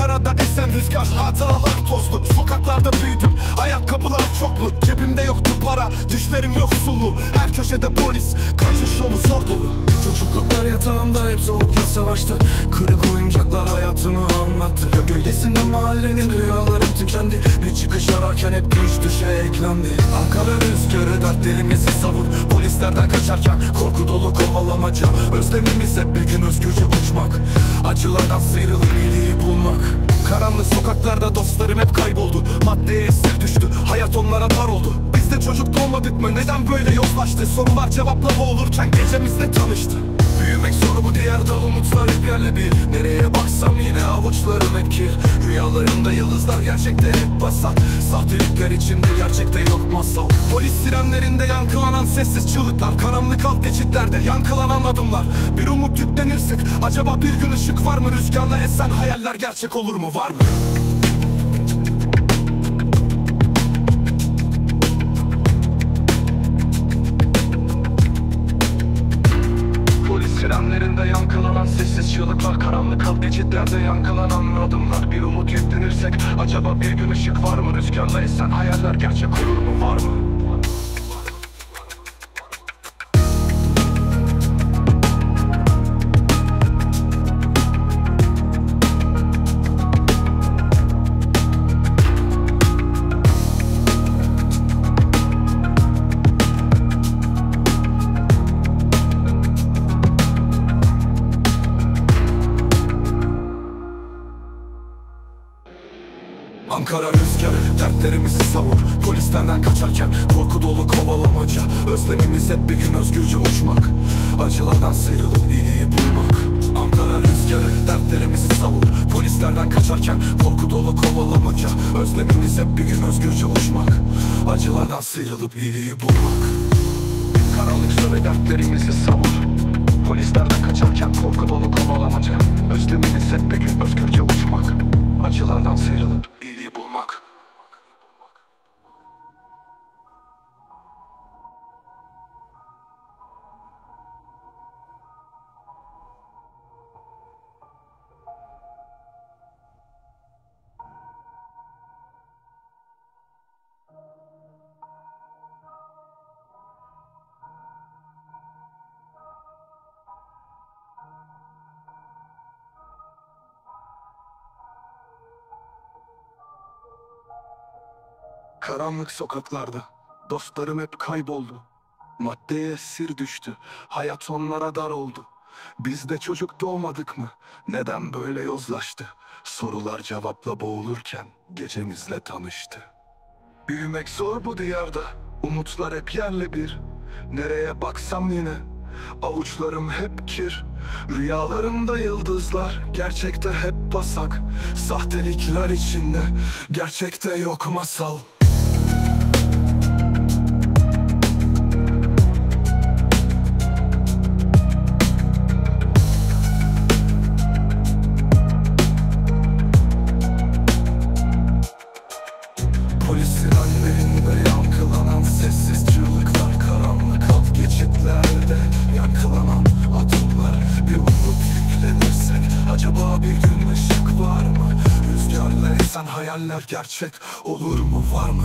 Ankara'da esen rüzgar, hatıralar tozlu. Sokaklarda büyüdüm, ayakkabılar çoklu. Cebimde yoktu para, düşlerim yoksullu. Her köşede polis, kaçış yolu zor dolu. Çocukluklar yatağımda hep soğukla savaştı. Kırık oyuncaklar hayatımı anlattı. Gölgesinde mahallenin rüyalarım tükendi. Bir çıkış ararken hep güç düşe eklendi. Ankara rüzgarı dertlerimizi savur. Polislerden kaçarken korku dolu kovalamaca. Özlemimiz hep bir gün özgürce uçmak. Acılardan sıyrılıp iyiliği bulmak. Karanlık sokaklarda dostlarım hep kayboldu. Maddeye esir düştü, hayat onlara dar oldu. Biz de çocuk doğmadık mı, neden böyle yozlaştı? Sorular cevapla boğulurken gecemizle tanıştı. Büyümek zor bu diyarda, umutlar hep yerle bir. Nereye baksam yine avuçlarım hep kir. Rüyalarımda yıldızlar, gerçekte hep basar. Sahtelikler içinde, gerçekte yok masal. Polis sirenlerinde yankılanan sessiz çığlıklar. Karanlık alt geçitlerde yankılanan adımlar. Bir umut yüklenir acaba bir gün ışık var mı? Rüzgarla esen hayaller gerçek olur mu, var mı? Sirenlerinde yankılanan sessiz çığlıklar. Karanlık alt geçitlerde yankılanan adımlar. Bir umut yüklenirsek acaba bir gün ışık var mı? Rüzgarla esen hayaller gerçek olur mu, var mı? Ankara rüzgarı dertlerimizi savur. Polislerden kaçarken korku dolu kovalamaca. Özlemimiz hep bir gün özgürce uçmak. Acılardan sıyrılıp iyiliği bulmak. Ankara rüzgarı dertlerimizi savur. Polislerden kaçarken korku dolu kovalamaca. Özlemimiz hep bir gün özgürce uçmak. Acılardan sıyrılıp iyiliği bulmak. Karanlık söyle dertlerimizi savur. Polislerden kaçarken korku dolu kovalamaca. Özlemimiz hep bir gün özgürce uçmak. Acılardan sıyrılıp iyiliği bulmak. Karanlık sokaklarda dostlarım hep kayboldu. Maddeye esir düştü, hayat onlara dar oldu. Biz de çocuk doğmadık mı, neden böyle yozlaştı? Sorular cevapla boğulurken gecemizle tanıştı. Büyümek zor bu diyarda, umutlar hep yerle bir. Nereye baksam yine avuçlarım hep kir. Rüyalarımda yıldızlar, gerçekte hep basak. Sahtelikler içinde, gerçekte yok masal. Polis sirenlerinde yankılanan sessiz çığlıklar. Karanlık alt geçitlerde yankılanan adımlar. Bir umut yüklenirsek acaba bir gün ışık var mı? Rüzgarla esen hayaller gerçek olur mu, var mı?